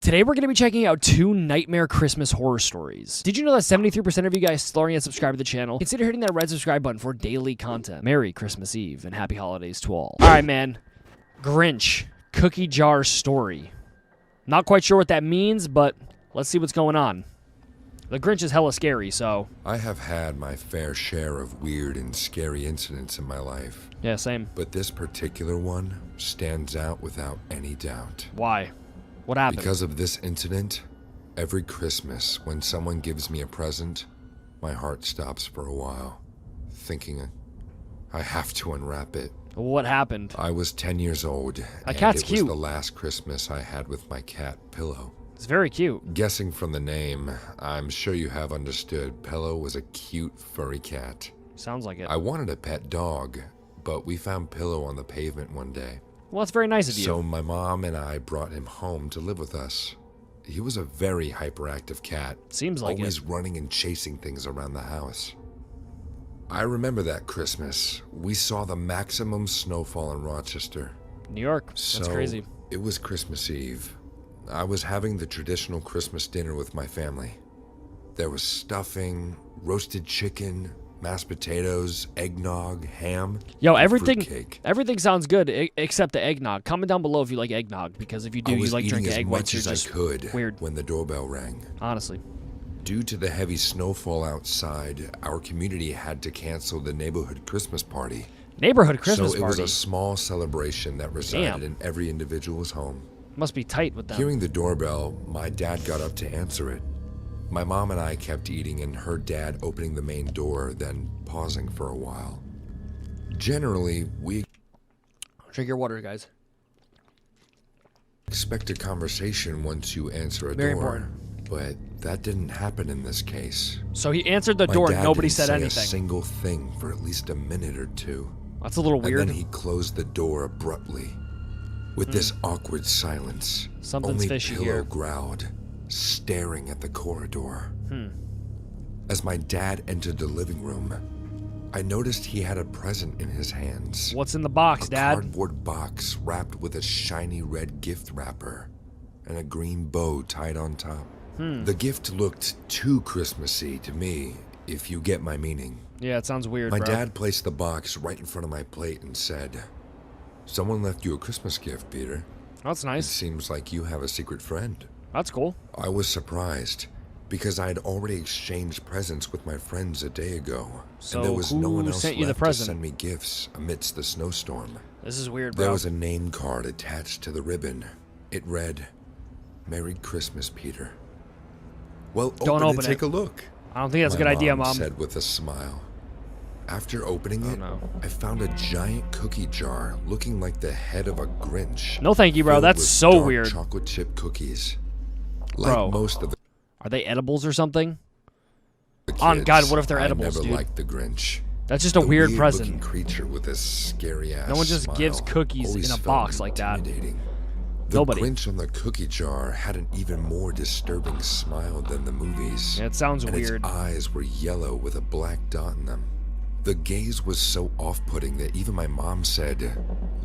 Today we're going to be checking out 2 nightmare Christmas horror stories. Did you know that 73% of you guys still aren't yet subscribed to the channel? Consider hitting that red subscribe button for daily content. Merry Christmas Eve and happy holidays to all. Alright, man. Grinch, cookie jar story. Not quite sure what that means, but let's see what's going on. The Grinch is hella scary, so... I have had my fair share of weird and scary incidents in my life. Yeah, same. But this particular one stands out without any doubt. Why? What happened? Because of this incident, every Christmas when someone gives me a present, my heart stops for a while, thinking I have to unwrap it. What happened? I was 10 years old, That cat's it cute. was the last Christmas I had with my cat, Pillow. It's very cute. Guessing from the name, I'm sure you have understood Pillow was a cute, furry cat. Sounds like it. I wanted a pet dog, but we found Pillow on the pavement one day. Well, that's very nice of you. So my mom and I brought him home to live with us. He was a very hyperactive cat. Seems like always it. running and chasing things around the house. I remember that Christmas. We saw the maximum snowfall in Rochester. New York. That's crazy. It was Christmas Eve. I was having the traditional Christmas dinner with my family. There was stuffing, roasted chicken, mashed potatoes, eggnog, ham, Yo, and everything fruitcake. everything sounds good except the eggnog. Comment down below if you like eggnog, because if you do, I you was like eating drinking as egg much whites. You're as I just could weird. when the doorbell rang. Honestly. Due to the heavy snowfall outside, our community had to cancel the neighborhood Christmas party. Neighborhood Christmas so it party. was a small celebration that resided Damn. in every individual's home. Must be tight with them. Hearing the doorbell, my dad got up to answer it. My mom and I kept eating and heard Dad opening the main door, then pausing for a while. Generally, we Drink your water, guys. expect a conversation once you answer a Very door. important. But that didn't happen in this case. So he answered the My door dad and nobody didn't said say anything. a single thing for at least a minute or two. That's a little weird. And then he closed the door abruptly. With this awkward silence, Something's only fishy Pillow here. growled, staring at the corridor. As my dad entered the living room, I noticed he had a present in his hands. What's in the box, A Dad? cardboard box wrapped with a shiny red gift wrapper and a green bow tied on top. The gift looked too Christmassy to me, if you get my meaning. Yeah, it sounds weird, My bro. dad placed the box right in front of my plate and said, "Someone left you a Christmas gift, Peter. That's It nice. seems like you have a secret friend." That's cool. I was surprised, because I had already exchanged presents with my friends a day ago, So and there was no who one else sent you the left to present? send me gifts amidst the snowstorm. This is weird, bro. There was a name card attached to the ribbon. It read, "Merry Christmas, Peter." "Well, Don't open open and take a look," I don't think that's a my good idea, Mom. said with a smile. After opening it, no. I found a giant cookie jar looking like the head of a Grinch. No thank you, bro. filled That's with so dark weird. chocolate chip cookies. Like Bro. most of the Are they edibles or something? kids, On God, what if they're I edibles, never dude? liked the Grinch. That's just a The weird weird-looking present. creature with a scary-ass No one just smile gives cookies always in a felt box like that. intimidating. The Nobody. Grinch on the cookie jar had an even more disturbing smile than the movies. Yeah, it sounds and weird. Its eyes were yellow with a black dot in them. The gaze was so off-putting that even my mom said,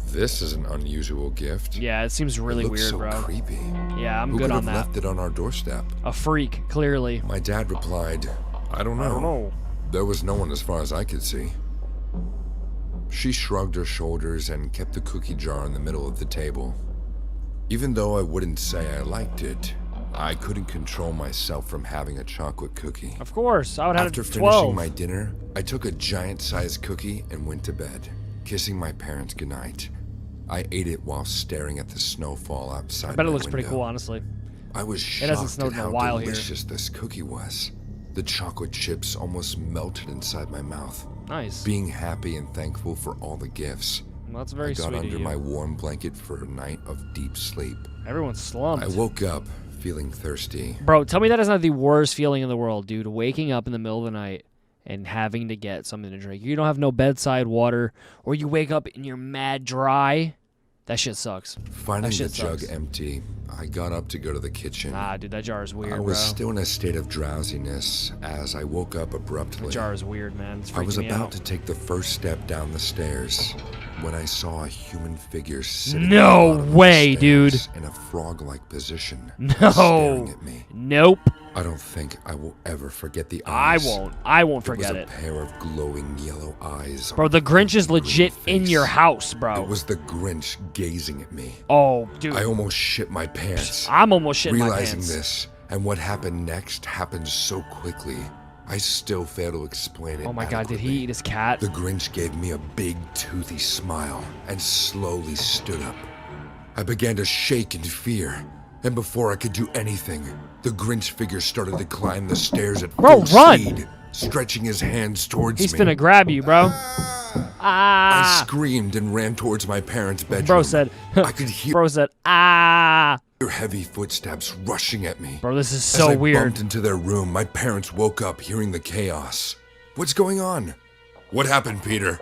"This is an unusual gift." Yeah, it seems really it looks weird, so bro. creepy. Yeah, I'm Who good could on have that. left it on our doorstep? A freak, clearly. My dad replied, "I don't know. I don't know. There was no one as far as I could see." She shrugged her shoulders and kept the cookie jar in the middle of the table. Even though I wouldn't say I liked it, I couldn't control myself from having a chocolate cookie. Of course, I would have After 12. finishing my dinner, I took a giant-sized cookie and went to bed, kissing my parents goodnight. I ate it while staring at the snowfall outside I bet it my looks pretty window. cool, honestly. I was hasn't shocked snowed at in a how while here. delicious this cookie was. The chocolate chips almost melted inside my mouth. Nice. Being happy and thankful for all the gifts, Well, that's very I got sweet of under you. my warm blanket for a night of deep sleep. Everyone's slumped. I woke up feeling thirsty. Bro, tell me that is not the worst feeling in the world, dude. Waking up in the middle of the night and having to get something to drink. You don't have no bedside water, or you wake up and you're mad dry. That shit sucks. Finding the shit jug sucks. empty, I got up to go to the kitchen. Nah, dude, that jar is weird, I was bro. still in a state of drowsiness as I woke up abruptly. That jar is weird, man. It's I was freaking me about out. to take the first step down the stairs when I saw a human figure sitting No at the bottom way, of the stairs dude. in a frog-like position, No. staring at me. Nope. I don't think I will ever forget the I eyes. won't. I won't forget It it. was a pair of glowing yellow eyes. Bro, the Grinch is legit in your house, It bro. was the Grinch gazing at me. Oh, dude. I almost shit my pants. I'm almost shitting my Realizing pants. this, and what happened next happened so quickly, I still fail to explain it. Oh my god, did he adequately. eat his cat? The Grinch gave me a big, toothy smile and slowly stood up. I began to shake in fear, and before I could do anything, the Grinch figure started to climb the stairs at Bro, full run! speed, stretching his hands towards He's me. finna grab you, bro. I Ah. screamed and ran towards my parents' bedroom. Bro said. I could hear Bro said. Ah. heavy footsteps rushing at me. Bro, this is As so I weird. bumped into their room, my parents woke up hearing the chaos. What's going on? What happened, Peter?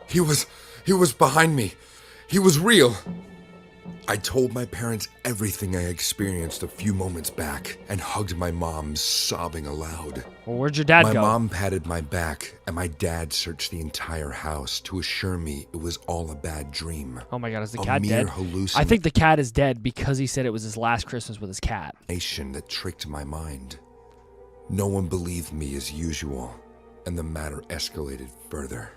He was behind me. He was real. I told my parents everything I experienced a few moments back and hugged my mom, sobbing aloud. Well, where'd your dad My go? mom patted my back, and my dad searched the entire house to assure me it was all a bad dream. Oh my god, is the A cat mere dead? hallucination. I think the cat is dead because he said it was his last Christmas with his cat. That tricked my mind. No one believed me as usual, and the matter escalated further.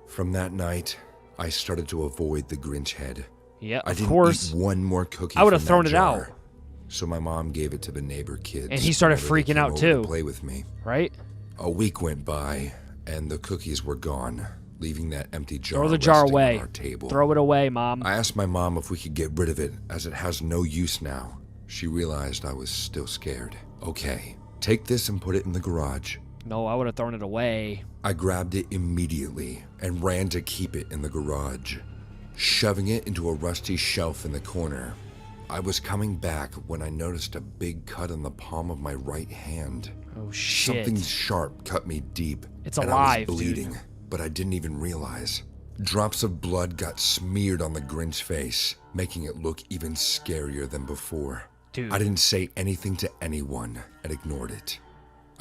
From that night, I started to avoid the Grinch head. Yeah, I of didn't course. eat one more cookie. I would've from thrown that it out. jar. So my mom gave it to the neighbor kids. And he started whenever they freaking came out over too. to play with me. Right? A week went by, and the cookies were gone, leaving that empty jar. Throw the jar resting away. on our table. Throw it away, Mom. I asked my mom if we could get rid of it, as it has no use now. She realized I was still scared. Okay, take this and put it in the garage. No, I would have thrown it away. I grabbed it immediately and ran to keep it in the garage, shoving it into a rusty shelf in the corner. I was coming back when I noticed a big cut on the palm of my right hand. Oh shit. Something sharp cut me deep. It's and alive, I was dude. bleeding, but I didn't even realize. Drops of blood got smeared on the Grinch face, making it look even scarier than before. Dude. I didn't say anything to anyone and ignored it.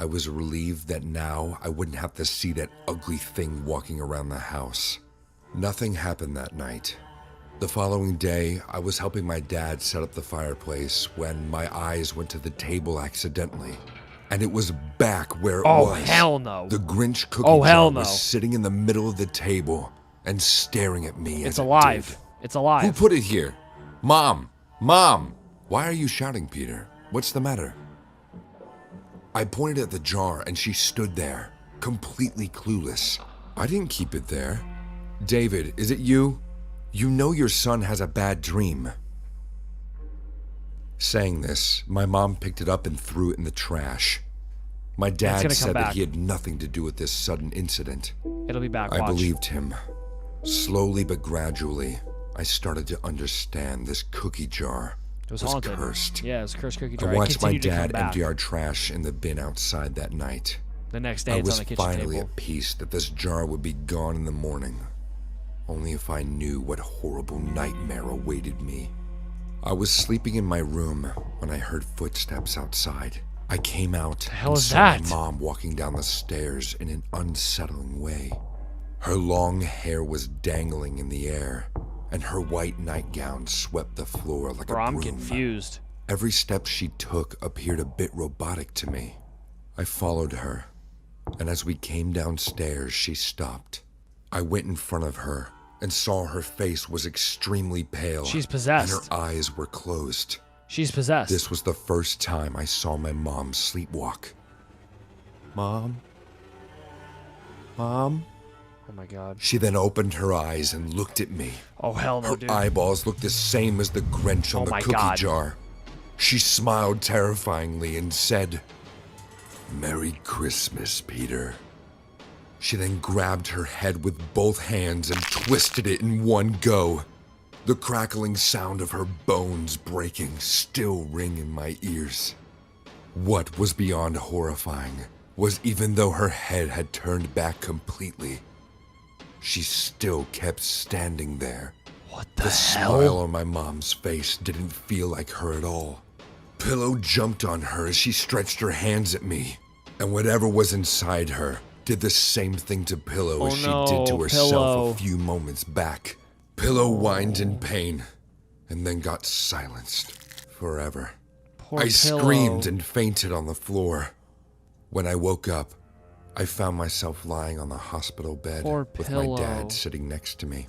I was relieved that now I wouldn't have to see that ugly thing walking around the house. Nothing happened that night. The following day, I was helping my dad set up the fireplace when my eyes went to the table accidentally. And it was back where it Oh, was. hell no. The Grinch cookie Oh, hell jar no. was sitting in the middle of the table and staring at me It's as it alive. did. It's Who alive. put it here? Mom! Mom! Why are you shouting, Peter? What's the matter? I pointed at the jar and she stood there, completely clueless. I didn't keep it there. David, is it you? You know your son has a bad dream. Saying this, my mom picked it up and threw it in the trash. My gonna dad come said back. that he had nothing to do with this sudden incident. It'll be back. I Watch. believed him. Slowly but gradually, I started to understand this cookie jar It was haunted. cursed. Yeah, it was cursed cookie jar. I It watched my continued to come dad back. empty our trash in the bin outside that night. The next day, I it's on was the kitchen finally table. at peace that this jar would be gone in the morning. Only if I knew what horrible nightmare awaited me. I was sleeping in my room when I heard footsteps outside. I came out hell and is saw that? my mom walking down the stairs in an unsettling way. Her long hair was dangling in the air, and her white nightgown swept the floor like Bro, a I'm broom. confused. Every step she took appeared a bit robotic to me. I followed her, and as we came downstairs, she stopped. I went in front of her and saw her face was extremely pale. She's possessed. And her eyes were closed. She's possessed. This was the first time I saw my mom sleepwalk. Mom? Mom? Oh my god. She then opened her eyes and looked at me. Oh hell no, Her dude. eyeballs looked the same as the Grinch on Oh the my cookie God. jar. She smiled terrifyingly and said, "Merry Christmas, Peter." She then grabbed her head with both hands and twisted it in one go. The crackling sound of her bones breaking still ring in my ears. What was beyond horrifying was even though her head had turned back completely, she still kept standing there. What The the smile hell? on my mom's face didn't feel like her at all. Pillow jumped on her as she stretched her hands at me, and whatever was inside her did the same thing to Pillow as she no, did to herself Pillow. a few moments back. Pillow whined in pain and then got silenced forever. Poor I Pillow. screamed and fainted on the floor. When I woke up, I found myself lying on the hospital bed Poor with my Pillow. dad sitting next to me.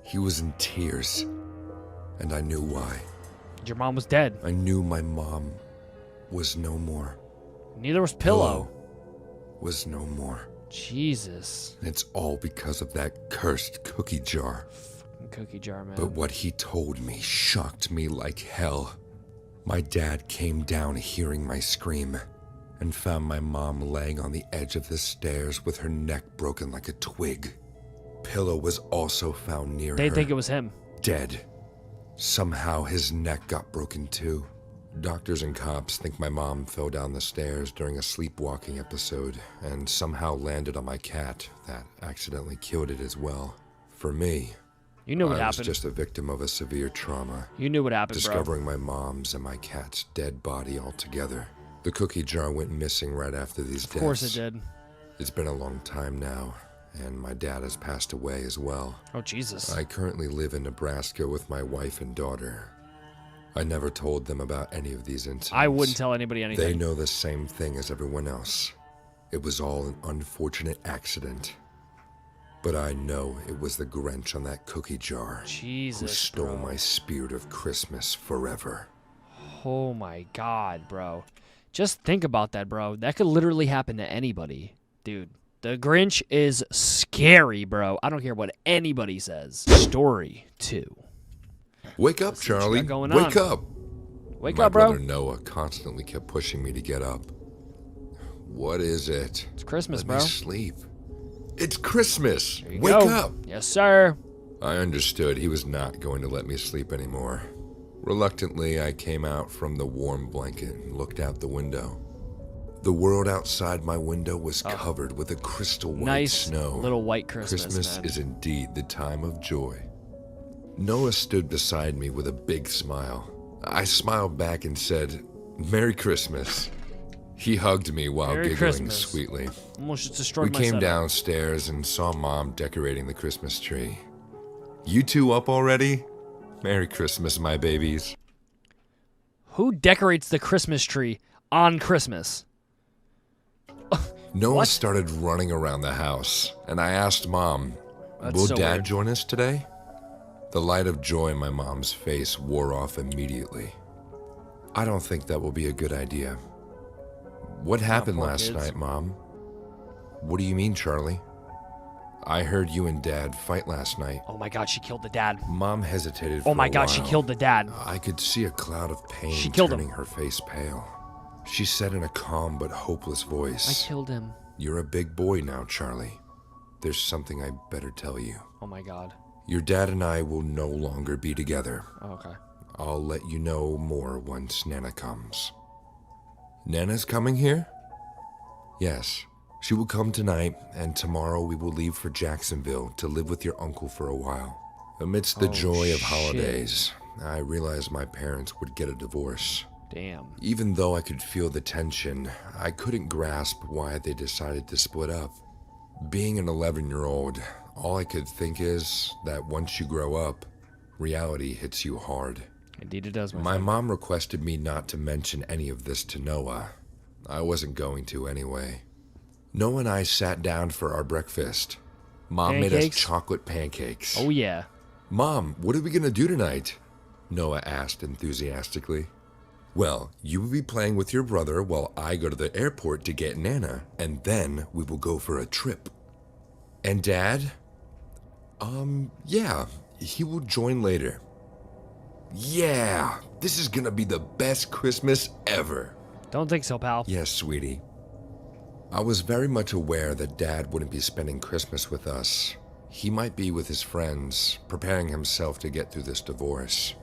He was in tears, and I knew why. Your mom was dead. I knew my mom was no more. Neither was Pillow. Was no more. Jesus. And it's all because of that cursed cookie jar. Fucking cookie jar, man. But what he told me shocked me like hell. My dad came down hearing my scream and found my mom laying on the edge of the stairs with her neck broken like a twig. Pillow was also found near her. They think it was him. Dead. Somehow his neck got broken too. Doctors and cops think my mom fell down the stairs during a sleepwalking episode and somehow landed on my cat that accidentally killed it as well. For me, You knew what I was happened. just a victim of a severe trauma. You knew what happened, Discovering my mom's and my cat's dead body all together. The cookie jar went missing right after these deaths. Of course it did. It's been a long time now, and my dad has passed away as well. Oh, Jesus. I currently live in Nebraska with my wife and daughter. I never told them about any of these incidents. I wouldn't tell anybody anything. They know the same thing as everyone else. It was all an unfortunate accident. But I know it was the GRINCH on that cookie jar Jesus, who stole bro. my spirit of Christmas forever. Oh, my God, bro. Just think about that, bro. That could literally happen to anybody. Dude, the GRINCH is scary, bro. I don't care what anybody says. Story 2. Wake up, Let's see what you Charlie. got going Wake on. up. Wake My up, bro. brother Noah constantly kept pushing me to get up. What is it? It's Christmas, Let bro. me sleep. It's Christmas. There you Wake go. up. Yes, sir. I understood he was not going to let me sleep anymore. Reluctantly, I came out from the warm blanket and looked out the window. The world outside my window was covered with a crystal white Nice snow. little white Christmas, Christmas man. is indeed the time of joy. Noah stood beside me with a big smile. I smiled back and said, "Merry Christmas." He hugged me while Merry giggling Christmas. sweetly. Almost just We destroyed my came setup. downstairs and saw Mom decorating the Christmas tree. You two up already? Merry Christmas, my babies. Who decorates the Christmas tree on Christmas? Noah What? started running around the house, and I asked Mom, That's will so Dad weird. join us today? The light of joy in my mom's face wore off immediately. I don't think that will be a good idea. What happened poor last kids. night, Mom? What do you mean, Charlie? I heard you and Dad fight last night. Oh my God, she killed the dad. Mom hesitated for Oh my a God, she while. killed the dad. I could see a cloud of pain She killed him. turning her face pale. She said in a calm but hopeless I voice, killed him. "You're a big boy now, Charlie. There's something I better tell you. Oh my God. Your dad and I will no longer be together. Oh, okay. I'll let you know more once Nana comes." Nana's coming here? Yes. She will come tonight, and tomorrow we will leave for Jacksonville to live with your uncle for a while. Amidst the Oh, joy of shit. holidays, I realized my parents would get a divorce. Damn. Even though I could feel the tension, I couldn't grasp why they decided to split up. Being an 11-year-old, all I could think is that once you grow up, reality hits you hard. Indeed it does, My mom requested me not to mention any of this to Noah. I wasn't going to anyway. Noah and I sat down for our breakfast. Mom made us Pancakes? chocolate pancakes. Oh yeah. Mom, what are we gonna do tonight? Noah asked enthusiastically. Well, you will be playing with your brother while I go to the airport to get Nana, and then we will go for a trip. And Dad? Yeah, he will join later. Yeah, this is gonna be the best Christmas ever. Don't think so, pal. Yes, sweetie. I was very much aware that Dad wouldn't be spending Christmas with us. He might be with his friends, preparing himself to get through this divorce.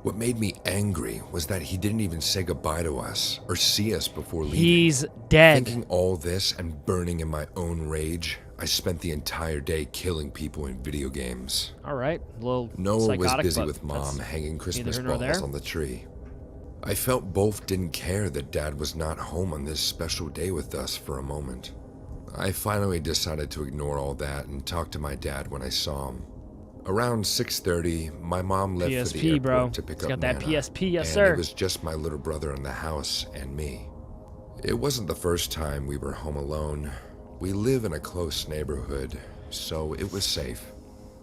What made me angry was that he didn't even say goodbye to us or see us before leaving. He's dead. Thinking all this and burning in my own rage, I spent the entire day killing people in video games. All right. A little Noah was psychotic, busy but with Mom that's hanging Christmas neither here nor balls there. on the tree. I felt both didn't care that Dad was not home on this special day with us for a moment. I finally decided to ignore all that and talk to my dad when I saw him. Around 6:30, my mom left for the airport bro. to pick It's up got that Nana, PSP, yes, and sir. it was just my little brother in the house and me. It wasn't the first time we were home alone. We live in a close neighborhood, so it was safe.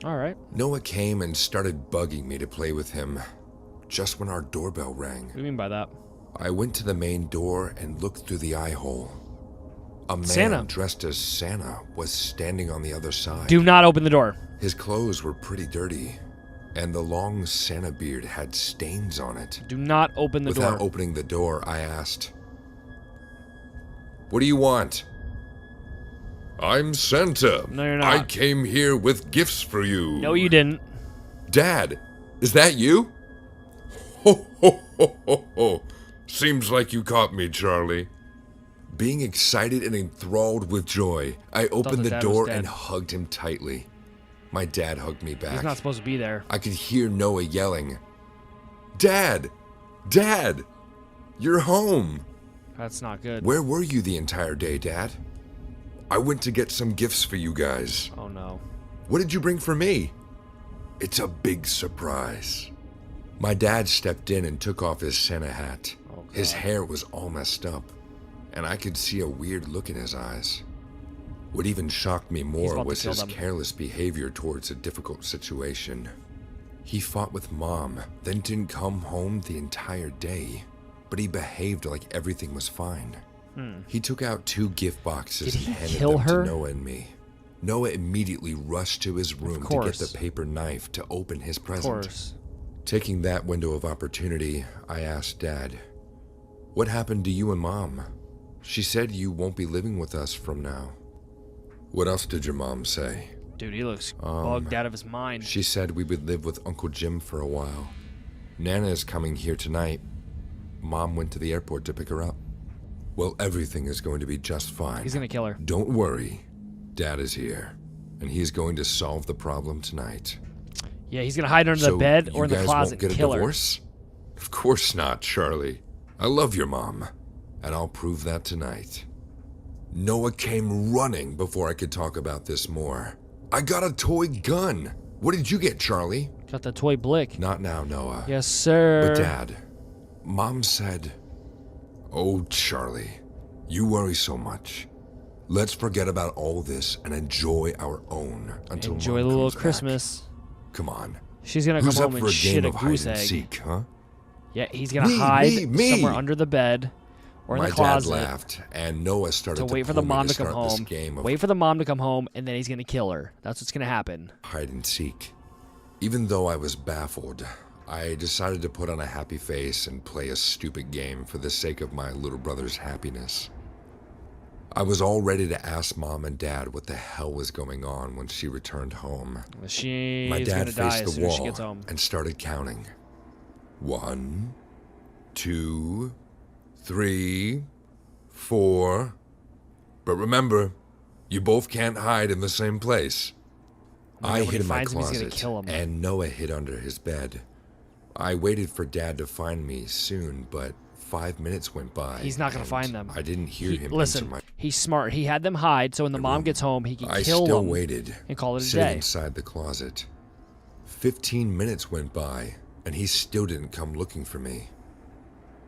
All right. Noah came and started bugging me to play with him, just when our doorbell rang. What do you mean by that? I went to the main door and looked through the eye hole. A man Santa. dressed as Santa was standing on the other side. Do not open the door. His clothes were pretty dirty, and the long Santa beard had stains on it. Do not open the Without door. opening the door, I asked, "What do you want?" "I'm Santa. No, you're not. I came here with gifts for you." No, you didn't. "Dad, is that you?" "Ho, ho, ho, ho, ho. Seems like you caught me, Charlie." Being excited and enthralled with joy, I opened the Dad was door dead. and hugged him tightly. My dad hugged me back. He's not supposed to be there. I could hear Noah yelling, "Dad! Dad! You're home!" That's not good. "Where were you the entire day, Dad?" "I went to get some gifts for you guys." Oh, no. "What did you bring for me?" "It's a big surprise." My dad stepped in and took off his Santa hat. Oh, His God. hair was all messed up, and I could see a weird look in his eyes. What even shocked me more about to was kill his them. careless behavior towards a difficult situation. He fought with Mom, then didn't come home the entire day, but he behaved like everything was fine. He took out 2 gift boxes Did he and handed kill them her? to Noah and me. Noah immediately rushed to his room to get course. the paper knife to open his Of present. course. Taking that window of opportunity, I asked Dad, "What happened to you and Mom? She said you won't be living with us from now." "What else did your mom say?" Dude, he looks bugged out of his mind. "She said we would live with Uncle Jim for a while. Nana is coming here tonight. Mom went to the airport to pick her up." "Well, everything is going to be just fine. He's gonna kill her. Don't worry. Dad is here, and he's going to solve the problem tonight." Yeah, he's gonna hide under "So the bed or you in the guys closet won't get and a kill her. divorce?" "Of course not, Charlie. I love your mom, and I'll prove that tonight." Noah came running before I could talk about this more. "I got a toy gun. What did you get, Charlie?" Got the toy blick. "Not now, Noah." Yes, sir. "But Dad, Mom said..." "Oh, Charlie, you worry so much. Let's forget about all this and enjoy our own until Enjoy Mom a little comes back. Christmas. Come on. She's gonna Who's come up home for and a shit game a of hide goose and egg. seek, huh? Yeah, he's gonna Me, hide me. somewhere under the bed or in My the closet dad laughed, and Noah started to to wait for pull the me mom to start come this home. game of Wait for the mom to come home, and then he's gonna kill her. That's what's gonna happen. hide and seek. Even though I was baffled, I decided to put on a happy face and play a stupid game for the sake of my little brother's happiness. I was all ready to ask Mom and Dad what the hell was going on when she returned home. She's My dad gonna die faced as the soon as she wall gets home. and started counting. 1, 2, 3, 4. But remember, you both can't hide in the same place. Oh my God, I when hid he in my finds him, he's gonna closet, kill him. and Noah hid under his bed. I waited for Dad to find me soon, but 5 minutes went by. He's not gonna and find them. I didn't hear him Listen, enter my he's smart. He had them hide, so when the mom room. gets home, he can I kill still them waited, and call it a sitting day. inside the closet. 15 minutes went by, and he still didn't come looking for me.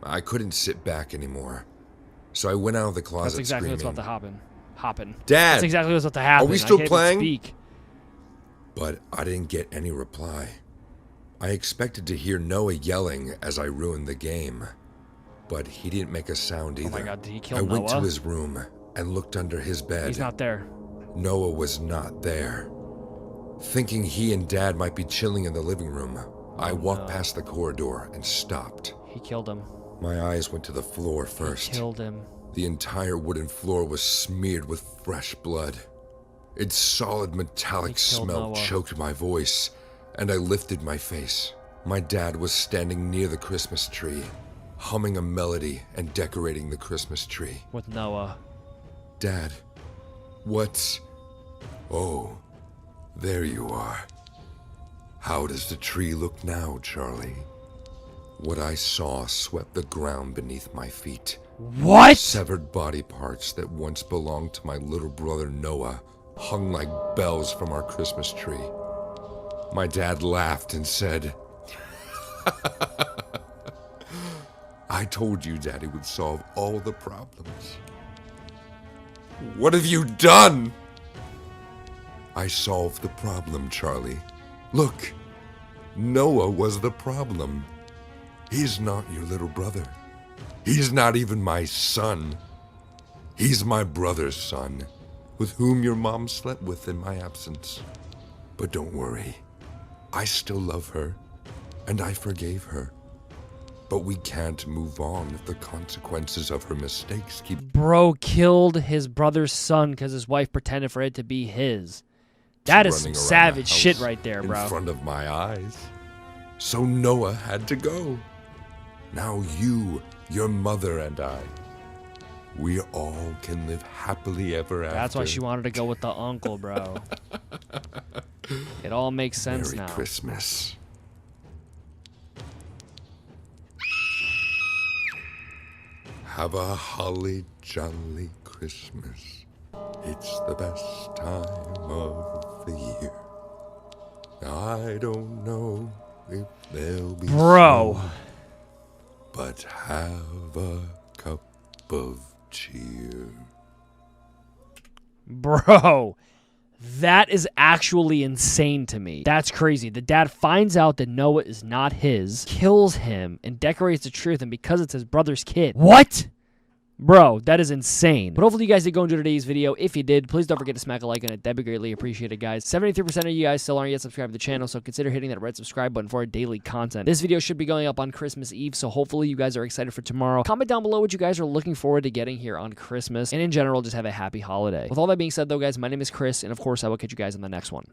I couldn't sit back anymore, so I went out of the closet That's exactly screaming. what's about to happen. "Dad, That's exactly what's about to happen. are we I still can't even playing?" speak. But I didn't get any reply. I expected to hear Noah yelling as I ruined the game, but he didn't make a sound either. Oh my God, did he kill I went to Noah? his room and looked under his bed. He's not there. Noah was not there. Thinking he and Dad might be chilling in the living room, I walked past the corridor and stopped. He killed him. My eyes went to the floor first. Killed him. The entire wooden floor was smeared with fresh blood. Its solid metallic He killed smell Noah. choked my voice, and I lifted my face. My dad was standing near the Christmas tree, humming a melody and decorating the Christmas tree. With Noah. "Dad, what's... Oh, there you are. How does the tree look now, Charlie?" What I saw swept the ground beneath my feet. What? Severed body parts that once belonged to my little brother Noah hung like bells from our Christmas tree. My dad laughed and said, I told you Daddy would solve all the problems. What have you done? I solved the problem, Charlie. Look, Noah was the problem. He's not your little brother. He's not even my son. He's my brother's son, with whom your mom slept with in my absence. But don't worry, I still love her, and I forgave her. But we can't move on if the consequences of her mistakes keep... Bro killed his brother's son because his wife pretended for it to be his. That is some running around savage the shit house right there, bro. In front of my eyes. So Noah had to go. Now you, your mother, and I, we all can live happily ever after. That's why she wanted to go with the uncle, bro. It all makes sense Merry now. Christmas. Have a holly jolly Christmas. It's the best time of the year. I don't know if there'll be Bro. snow, but have a cup of cheer. Bro. That is actually insane to me. That's crazy. The dad finds out that Noah is not his, kills him, and decorates the tree with him because it's his brother's kid. What? Bro, that is insane. But hopefully you guys did go enjoy today's video. If you did, please don't forget to smack a like on it. That'd be greatly appreciated, guys. 73% of you guys still aren't yet subscribed to the channel, so consider hitting that red subscribe button for our daily content. This video should be going up on Christmas Eve, so hopefully you guys are excited for tomorrow. Comment down below what you guys are looking forward to getting here on Christmas, and in general, just have a happy holiday. With all that being said, though, guys, my name is Chris, and of course, I will catch you guys on the next one.